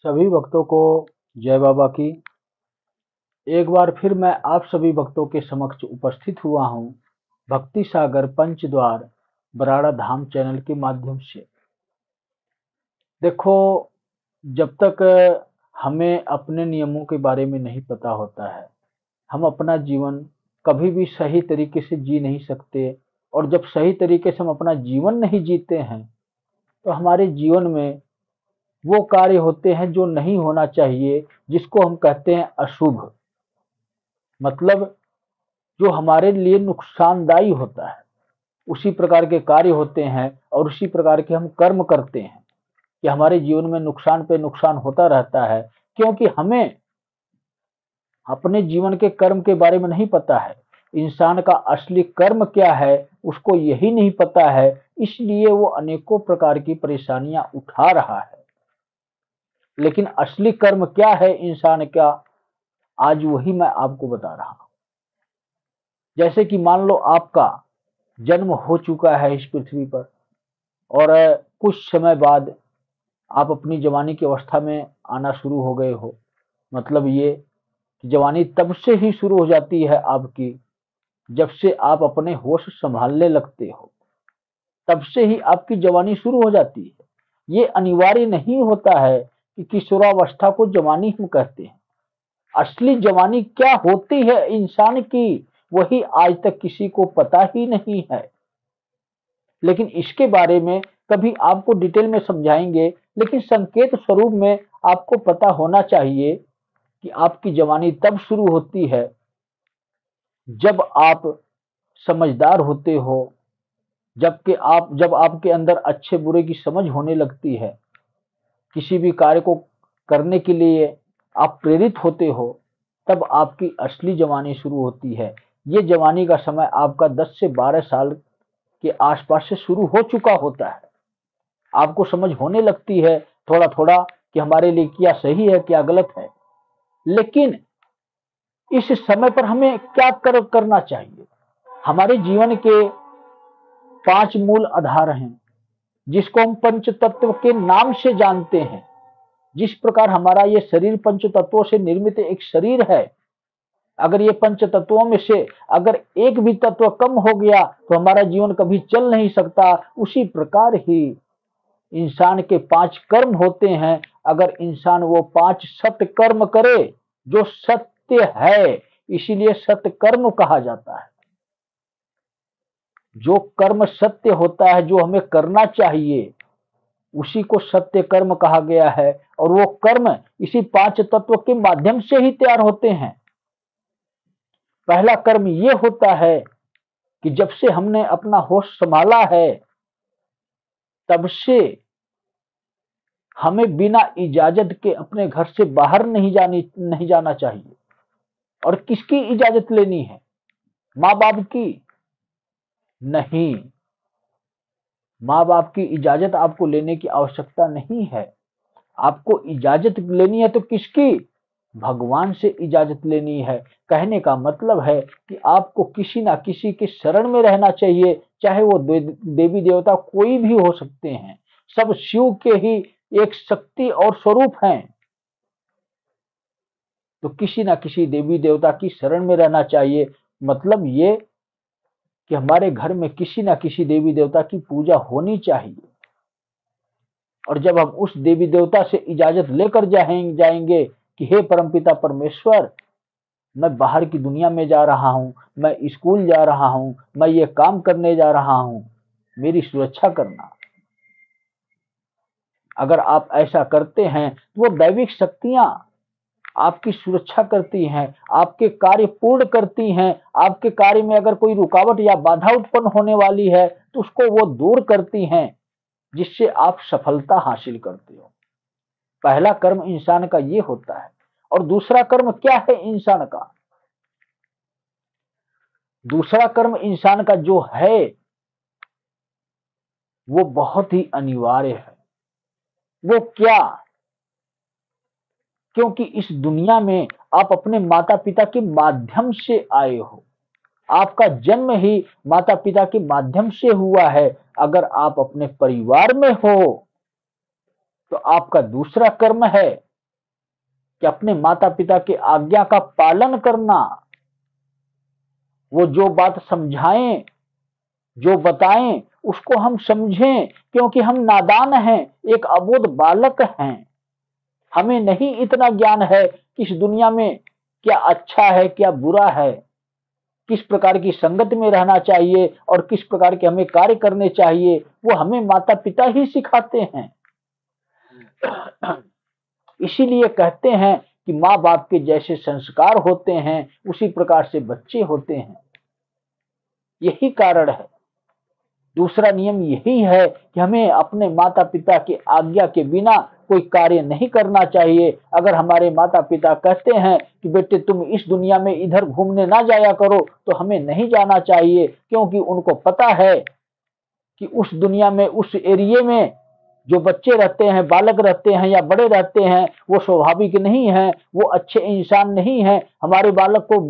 सभी भक्तों को जय बाबा की। एक बार फिर मैं आप सभी भक्तों के समक्ष उपस्थित हुआ हूँ भक्ति सागर पंचद्वार बराड़ा धाम चैनल के माध्यम से। देखो, जब तक हमें अपने नियमों के बारे में नहीं पता होता है, हम अपना जीवन कभी भी सही तरीके से जी नहीं सकते। और जब सही तरीके से हम अपना जीवन नहीं जीते हैं, तो हमारे जीवन में वो कार्य होते हैं जो नहीं होना चाहिए, जिसको हम कहते हैं अशुभ। मतलब जो हमारे लिए नुकसानदायी होता है, उसी प्रकार के कार्य होते हैं और उसी प्रकार के हम कर्म करते हैं कि हमारे जीवन में नुकसान पे नुकसान होता रहता है, क्योंकि हमें अपने जीवन के कर्म के बारे में नहीं पता है। इंसान का असली कर्म क्या है उसको यही नहीं पता है, इसलिए वो अनेकों प्रकार की परेशानियां उठा रहा है। लेकिन असली कर्म क्या है इंसान का, आज वही मैं आपको बता रहा हूं। जैसे कि मान लो आपका जन्म हो चुका है इस पृथ्वी पर, और कुछ समय बाद आप अपनी जवानी की अवस्था में आना शुरू हो गए हो। मतलब ये कि जवानी तब से ही शुरू हो जाती है आपकी, जब से आप अपने होश संभालने लगते हो, तब से ही आपकी जवानी शुरू हो जाती है। ये अनिवार्य नहीं होता है कि किशोरावस्था को जवानी हम कहते हैं। असली जवानी क्या होती है इंसान की, वही आज तक किसी को पता ही नहीं है। लेकिन इसके बारे में कभी आपको डिटेल में समझाएंगे, लेकिन संकेत स्वरूप में आपको पता होना चाहिए कि आपकी जवानी तब शुरू होती है जब आप समझदार होते हो, जब आपके अंदर अच्छे बुरे की समझ होने लगती है, किसी भी कार्य को करने के लिए आप प्रेरित होते हो, तब आपकी असली जवानी शुरू होती है। ये जवानी का समय आपका 10 से 12 साल के आसपास से शुरू हो चुका होता है। आपको समझ होने लगती है थोड़ा थोड़ा कि हमारे लिए क्या सही है क्या गलत है। लेकिन इस समय पर हमें क्या करना चाहिए। हमारे जीवन के 5 मूल आधार हैं, जिसको हम पंच तत्व के नाम से जानते हैं। जिस प्रकार हमारा ये शरीर पंच तत्वों से निर्मित एक शरीर है, अगर ये पंच तत्वों में से अगर एक भी तत्व कम हो गया तो हमारा जीवन कभी चल नहीं सकता। उसी प्रकार ही इंसान के 5 कर्म होते हैं। अगर इंसान वो 5 सत्य कर्म करे जो सत्य है, इसीलिए सत्य कर्म कहा जाता है। जो कर्म सत्य होता है, जो हमें करना चाहिए, उसी को सत्य कर्म कहा गया है। और वो कर्म इसी 5 तत्व के माध्यम से ही तैयार होते हैं। पहला कर्म ये होता है कि जब से हमने अपना होश संभाला है, तब से हमें बिना इजाजत के अपने घर से बाहर नहीं जाना चाहिए। और किसकी इजाजत लेनी है? माँ बाप की नहीं। माँ बाप की इजाजत आपको लेने की आवश्यकता नहीं है। आपको इजाजत लेनी है तो किसकी? भगवान से इजाजत लेनी है। कहने का मतलब है कि आपको किसी ना किसी के शरण में रहना चाहिए, चाहे वो देवी देवता कोई भी हो सकते हैं। सब शिव के ही एक शक्ति और स्वरूप हैं। तो किसी ना किसी देवी देवता की शरण में रहना चाहिए। मतलब ये कि हमारे घर में किसी ना किसी देवी देवता की पूजा होनी चाहिए। और जब हम उस देवी देवता से इजाजत लेकर जाएंगे कि हे परमपिता परमेश्वर, मैं बाहर की दुनिया में जा रहा हूँ, मैं स्कूल जा रहा हूँ, मैं ये काम करने जा रहा हूँ, मेरी सुरक्षा करना। अगर आप ऐसा करते हैं तो वो दैविक शक्तियां आपकी सुरक्षा करती हैं, आपके कार्य पूर्ण करती हैं। आपके कार्य में अगर कोई रुकावट या बाधा उत्पन्न होने वाली है तो उसको वो दूर करती हैं, जिससे आप सफलता हासिल करते हो। पहला कर्म इंसान का ये होता है। और दूसरा कर्म क्या है इंसान का? दूसरा कर्म इंसान का जो है वो बहुत ही अनिवार्य है। वो क्या? क्योंकि इस दुनिया में आप अपने माता पिता के माध्यम से आए हो। आपका जन्म ही माता पिता के माध्यम से हुआ है। अगर आप अपने परिवार में हो तो आपका दूसरा कर्म है कि अपने माता पिता की आज्ञा का पालन करना, वो जो बात समझाएं, जो बताएं, उसको हम समझें, क्योंकि हम नादान हैं, एक अबोध बालक हैं। हमें नहीं इतना ज्ञान है कि इस दुनिया में क्या अच्छा है, क्या बुरा है, किस प्रकार की संगत में रहना चाहिए और किस प्रकार के हमें कार्य करने चाहिए, वो हमें माता पिता ही सिखाते हैं। इसीलिए कहते हैं कि माँ बाप के जैसे संस्कार होते हैं उसी प्रकार से बच्चे होते हैं। यही कारण है। दूसरा नियम यही है कि हमें अपने माता पिता की आज्ञा के बिना कोई कार्य नहीं करना चाहिए। अगर हमारे माता पिता कहते हैं कि बेटे तुम इस दुनिया में इधर घूमने ना जाया करो, तो हमें नहीं जाना चाहिए, क्योंकि उनको पता है कि उस दुनिया में, उस एरिया में जो बच्चे रहते हैं, बालक रहते हैं या बड़े रहते हैं, वो स्वाभाविक नहीं है, वो अच्छे इंसान नहीं है। हमारे बालक को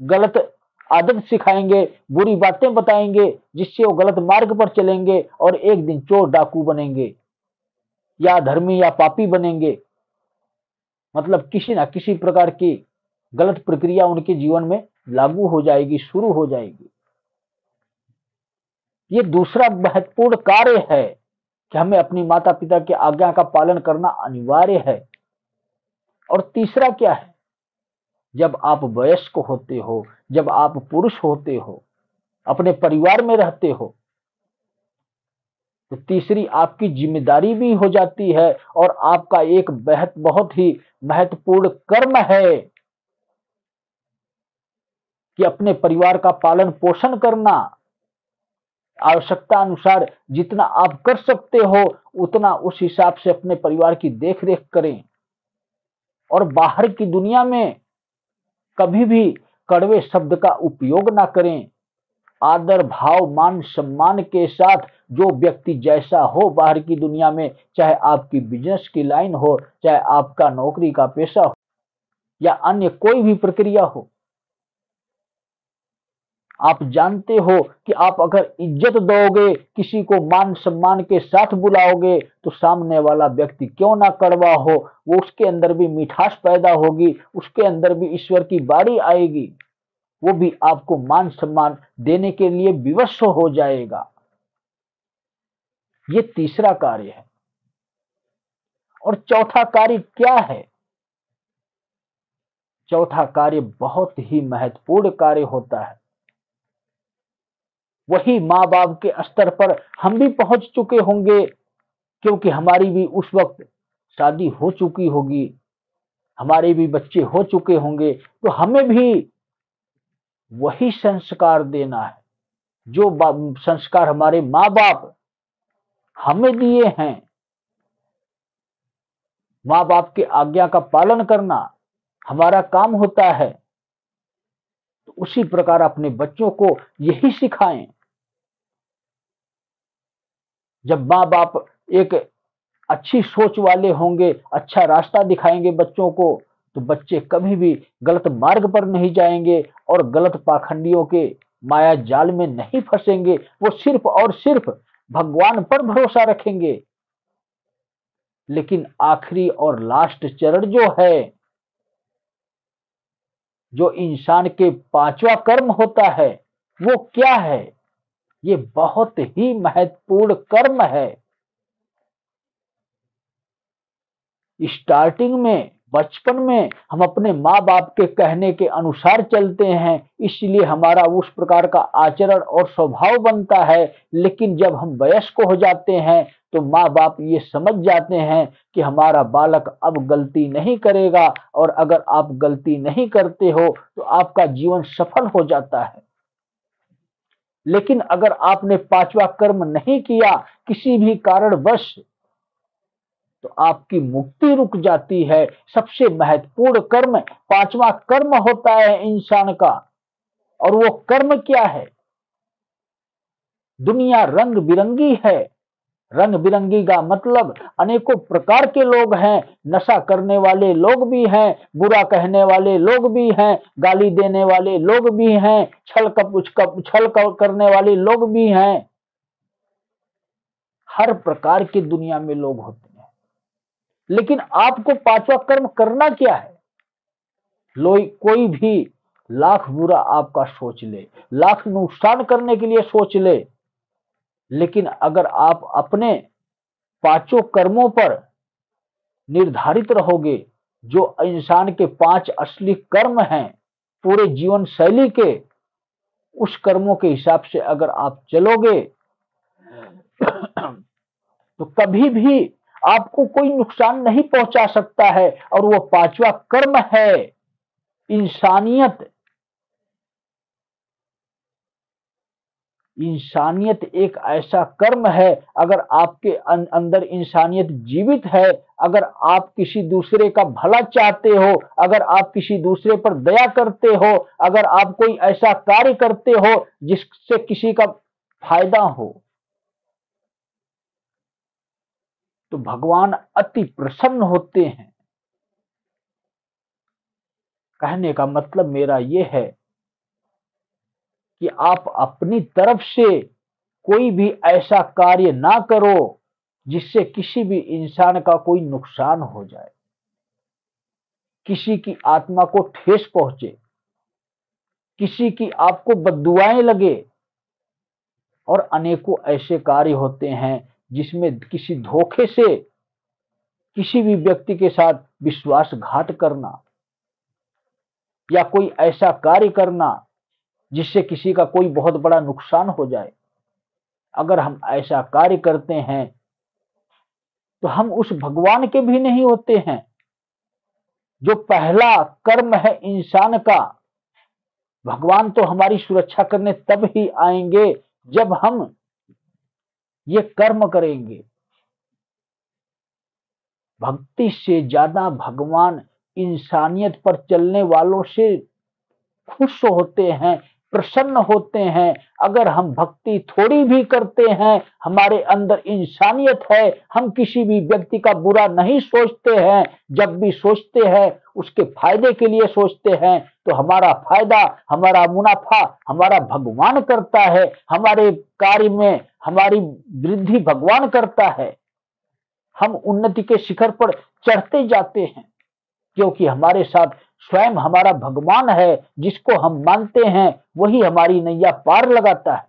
गलत आदत सिखाएंगे, बुरी बातें बताएंगे, जिससे वो गलत मार्ग पर चलेंगे और एक दिन चोर डाकू बनेंगे या धर्मी या पापी बनेंगे। मतलब किसी ना किसी प्रकार की गलत प्रक्रिया उनके जीवन में लागू हो जाएगी, शुरू हो जाएगी। ये दूसरा महत्वपूर्ण कार्य है कि हमें अपनी माता पिता की आज्ञा का पालन करना अनिवार्य है। और तीसरा क्या है, जब आप वयस्क होते हो, जब आप पुरुष होते हो, अपने परिवार में रहते हो, तो तीसरी आपकी जिम्मेदारी भी हो जाती है और आपका एक बहुत ही महत्वपूर्ण कर्म है कि अपने परिवार का पालन पोषण करना। आवश्यकता अनुसार जितना आप कर सकते हो उतना उस हिसाब से अपने परिवार की देखरेख करें और बाहर की दुनिया में कभी भी कड़वे शब्द का उपयोग ना करें। आदर भाव मान सम्मान के साथ जो व्यक्ति जैसा हो बाहर की दुनिया में, चाहे आपकी बिजनेस की लाइन हो, चाहे आपका नौकरी का पेशा हो या अन्य कोई भी प्रक्रिया हो, आप जानते हो कि आप अगर इज्जत दोगे, किसी को मान सम्मान के साथ बुलाओगे, तो सामने वाला व्यक्ति क्यों ना कड़वा हो, वो उसके अंदर भी मिठास पैदा होगी, उसके अंदर भी ईश्वर की बारी आएगी, वो भी आपको मान सम्मान देने के लिए विवश हो जाएगा। ये तीसरा कार्य है। और चौथा कार्य क्या है? चौथा कार्य बहुत ही महत्वपूर्ण कार्य होता है। वही माँ बाप के स्तर पर हम भी पहुंच चुके होंगे, क्योंकि हमारी भी उस वक्त शादी हो चुकी होगी, हमारे भी बच्चे हो चुके होंगे, तो हमें भी वही संस्कार देना है जो संस्कार हमारे माँ बाप हमें दिए हैं। माँ बाप की आज्ञा का पालन करना हमारा काम होता है, तो उसी प्रकार अपने बच्चों को यही सिखाएं। जब माँ बाप एक अच्छी सोच वाले होंगे, अच्छा रास्ता दिखाएंगे बच्चों को, तो बच्चे कभी भी गलत मार्ग पर नहीं जाएंगे और गलत पाखंडियों के माया जाल में नहीं फंसेंगे। वो सिर्फ और सिर्फ भगवान पर भरोसा रखेंगे। लेकिन आखिरी और लास्ट चरण जो है, जो इंसान के पांचवा कर्म होता है, वो क्या है? ये बहुत ही महत्वपूर्ण कर्म है। स्टार्टिंग में, बचपन में हम अपने माँ बाप के कहने के अनुसार चलते हैं, इसलिए हमारा उस प्रकार का आचरण और स्वभाव बनता है। लेकिन जब हम वयस्क हो जाते हैं तो माँ बाप ये समझ जाते हैं कि हमारा बालक अब गलती नहीं करेगा, और अगर आप गलती नहीं करते हो तो आपका जीवन सफल हो जाता है। लेकिन अगर आपने पांचवा कर्म नहीं किया किसी भी कारणवश, तो आपकी मुक्ति रुक जाती है। सबसे महत्वपूर्ण कर्म पांचवा कर्म होता है इंसान का, और वो कर्म क्या है? दुनिया रंग बिरंगी है। रंग बिरंगी का मतलब अनेकों प्रकार के लोग हैं। नशा करने वाले लोग भी हैं, बुरा कहने वाले लोग भी हैं, गाली देने वाले लोग भी हैं, छल करने वाले लोग भी हैं। हर प्रकार की दुनिया में लोग होते हैं। लेकिन आपको पांचवा कर्म करना क्या है? कोई भी लाख बुरा आपका सोच ले, लाख नुकसान करने के लिए सोच ले, लेकिन अगर आप अपने पांचों कर्मों पर निर्धारित रहोगे, जो इंसान के पांच असली कर्म हैं पूरे जीवन शैली के, उस कर्मों के हिसाब से अगर आप चलोगे तो कभी भी आपको कोई नुकसान नहीं पहुंचा सकता है। और वो पांचवा कर्म है इंसानियत। इंसानियत एक ऐसा कर्म है, अगर आपके अंदर इंसानियत जीवित है, अगर आप किसी दूसरे का भला चाहते हो, अगर आप किसी दूसरे पर दया करते हो, अगर आप कोई ऐसा कार्य करते हो जिससे किसी का फायदा हो, तो भगवान अति प्रसन्न होते हैं। कहने का मतलब मेरा यह है कि आप अपनी तरफ से कोई भी ऐसा कार्य ना करो जिससे किसी भी इंसान का कोई नुकसान हो जाए, किसी की आत्मा को ठेस पहुंचे, किसी की आपको बद्दुआएं लगे। और अनेकों ऐसे कार्य होते हैं जिसमें किसी धोखे से किसी भी व्यक्ति के साथ विश्वासघात करना, या कोई ऐसा कार्य करना जिससे किसी का कोई बहुत बड़ा नुकसान हो जाए। अगर हम ऐसा कार्य करते हैं तो हम उस भगवान के भी नहीं होते हैं। जो पहला कर्म है इंसान का, भगवान तो हमारी सुरक्षा करने तब ही आएंगे जब हम ये कर्म करेंगे। भक्ति से ज्यादा भगवान इंसानियत पर चलने वालों से खुश होते हैं, प्रसन्न होते हैं। अगर हम भक्ति थोड़ी भी करते हैं, हमारे अंदर इंसानियत है, हम किसी भी व्यक्ति का बुरा नहीं सोचते हैं, जब भी सोचते हैं उसके फायदे के लिए सोचते हैं, तो हमारा फायदा, हमारा मुनाफा हमारा भगवान करता है, हमारे कार्य में हमारी वृद्धि भगवान करता है। हम उन्नति के शिखर पर चढ़ते जाते हैं, क्योंकि हमारे साथ स्वयं हमारा भगवान है, जिसको हम मानते हैं वही हमारी नैया पार लगाता है।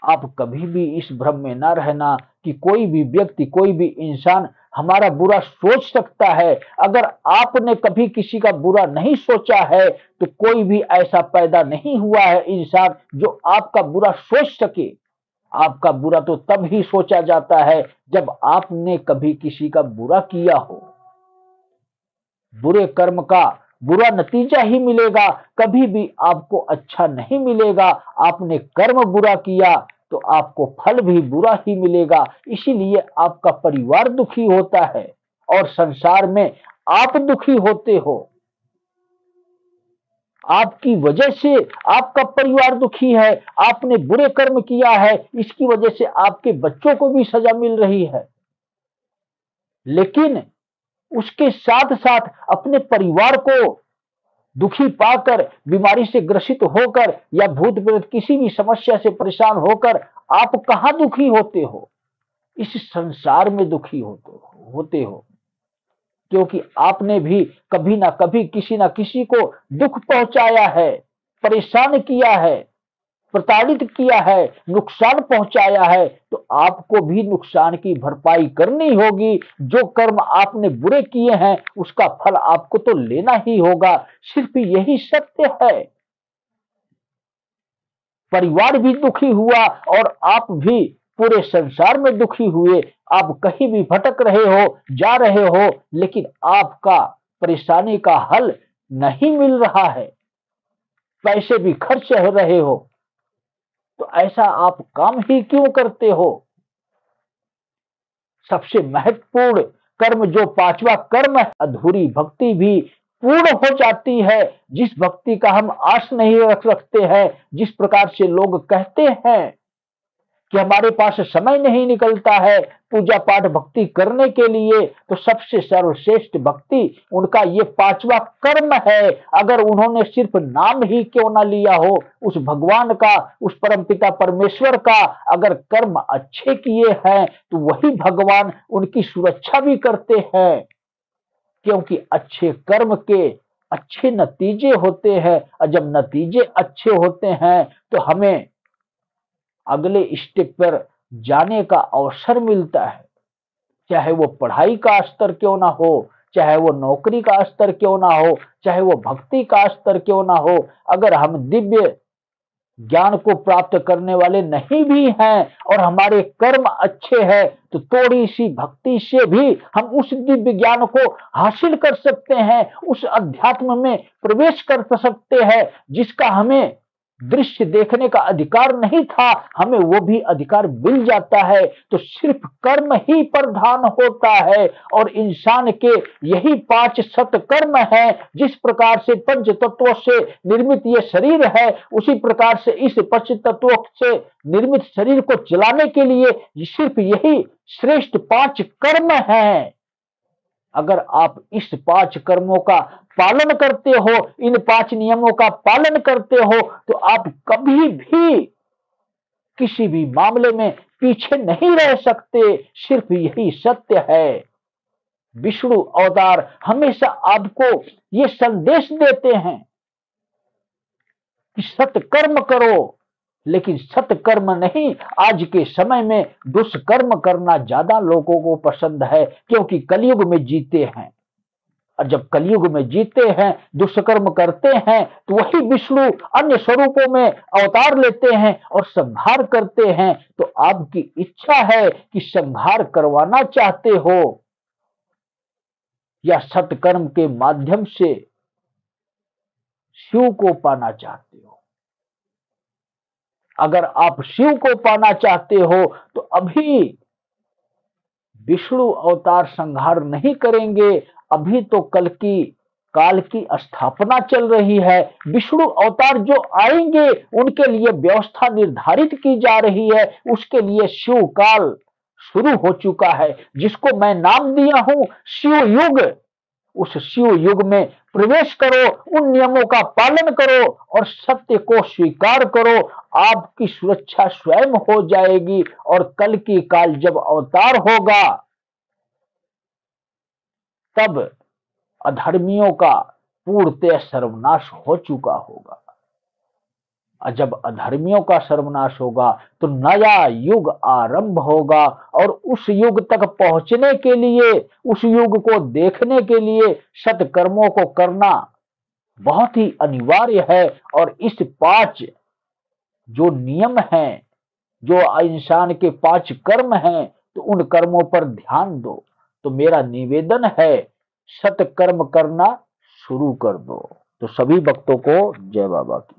आप कभी भी इस भ्रम में ना रहना कि कोई भी व्यक्ति, कोई भी इंसान हमारा बुरा सोच सकता है। अगर आपने कभी किसी का बुरा नहीं सोचा है तो कोई भी ऐसा पैदा नहीं हुआ है इंसान जो आपका बुरा सोच सके। आपका बुरा तो तब ही सोचा जाता है जब आपने कभी किसी का बुरा किया हो। बुरे कर्म का बुरा नतीजा ही मिलेगा, कभी भी आपको अच्छा नहीं मिलेगा। आपने कर्म बुरा किया तो आपको फल भी बुरा ही मिलेगा। इसीलिए आपका परिवार दुखी होता है और संसार में आप दुखी होते हो। आपकी वजह से आपका परिवार दुखी है। आपने बुरे कर्म किया है, इसकी वजह से आपके बच्चों को भी सजा मिल रही है। लेकिन उसके साथ साथ अपने परिवार को दुखी पाकर, बीमारी से ग्रसित होकर या भूत प्रेत किसी भी समस्या से परेशान होकर आप कहां दुखी होते हो? इस संसार में दुखी होते हो, क्योंकि आपने भी कभी ना कभी किसी ना किसी को दुख पहुंचाया है, परेशान किया है, प्रताड़ित किया है, नुकसान पहुंचाया है। तो आपको भी नुकसान की भरपाई करनी होगी। जो कर्म आपने बुरे किए हैं उसका फल आपको तो लेना ही होगा। सिर्फ यही सत्य है। परिवार भी दुखी हुआ और आप भी पूरे संसार में दुखी हुए। आप कहीं भी भटक रहे हो, जा रहे हो, लेकिन आपका परेशानी का हल नहीं मिल रहा है, पैसे भी खर्च हो रहे हो, तो ऐसा आप काम ही क्यों करते हो? सबसे महत्वपूर्ण कर्म जो पांचवा कर्म है, अधूरी भक्ति भी पूर्ण हो जाती है। जिस भक्ति का हम आस नहीं रख सकते हैं, जिस प्रकार से लोग कहते हैं कि हमारे पास समय नहीं निकलता है पूजा पाठ भक्ति करने के लिए, तो सबसे सर्वश्रेष्ठ भक्ति उनका ये पांचवा कर्म है। अगर उन्होंने सिर्फ नाम ही क्यों ना लिया हो उस भगवान का, उस परमपिता परमेश्वर का, अगर कर्म अच्छे किए हैं तो वही भगवान उनकी सुरक्षा भी करते हैं। क्योंकि अच्छे कर्म के अच्छे नतीजे होते हैं, और जब नतीजे अच्छे होते हैं तो हमें अगले स्टेप पर जाने का अवसर मिलता है। चाहे वो पढ़ाई का स्तर क्यों ना हो, चाहे वो नौकरी का स्तर क्यों ना हो, चाहे वो भक्ति का स्तर क्यों ना हो, अगर हम दिव्य ज्ञान को प्राप्त करने वाले नहीं भी हैं और हमारे कर्म अच्छे हैं, तो थोड़ी सी भक्ति से भी हम उस दिव्य ज्ञान को हासिल कर सकते हैं, उस अध्यात्म में प्रवेश कर सकते हैं जिसका हमें दृश्य देखने का अधिकार नहीं था, हमें वो भी अधिकार मिल जाता है। तो सिर्फ कर्म ही प्रधान होता है, और इंसान के यही 5 सत्कर्म है। जिस प्रकार से पंच तत्वों से निर्मित ये शरीर है, उसी प्रकार से इस पंच तत्वों से निर्मित शरीर को चलाने के लिए सिर्फ यही श्रेष्ठ 5 कर्म है। अगर आप इस 5 कर्मों का पालन करते हो, इन 5 नियमों का पालन करते हो, तो आप कभी भी किसी भी मामले में पीछे नहीं रह सकते। सिर्फ यही सत्य है। विष्णु अवतार हमेशा आपको ये संदेश देते हैं कि सत्कर्म करो, लेकिन सत्कर्म नहीं, आज के समय में दुष्कर्म करना ज्यादा लोगों को पसंद है, क्योंकि कलयुग में जीते हैं। और जब कलयुग में जीते हैं, दुष्कर्म करते हैं, तो वही विष्णु अन्य स्वरूपों में अवतार लेते हैं और संहार करते हैं। तो आपकी इच्छा है कि संहार करवाना चाहते हो या सत्कर्म के माध्यम से शिव को पाना चाहते हो। अगर आप शिव को पाना चाहते हो तो अभी विष्णु अवतार संहार नहीं करेंगे। अभी तो काल की स्थापना चल रही है। विष्णु अवतार जो आएंगे उनके लिए व्यवस्था निर्धारित की जा रही है। उसके लिए शिव काल शुरू हो चुका है, जिसको मैं नाम दिया हूं शिव युग। उस शिव युग में प्रवेश करो, उन नियमों का पालन करो और सत्य को स्वीकार करो। आपकी सुरक्षा स्वयं हो जाएगी, और कल की काल जब अवतार होगा तब अधर्मियों का पूर्णतः सर्वनाश हो चुका होगा। और जब अधर्मियों का सर्वनाश होगा तो नया युग आरंभ होगा, और उस युग तक पहुंचने के लिए, उस युग को देखने के लिए सत्कर्मों को करना बहुत ही अनिवार्य है। और इस 5 जो नियम हैं, जो इंसान के 5 कर्म हैं, तो उन कर्मों पर ध्यान दो। तो मेरा निवेदन है, सत्कर्म करना शुरू कर दो। तो सभी भक्तों को जय बाबा की।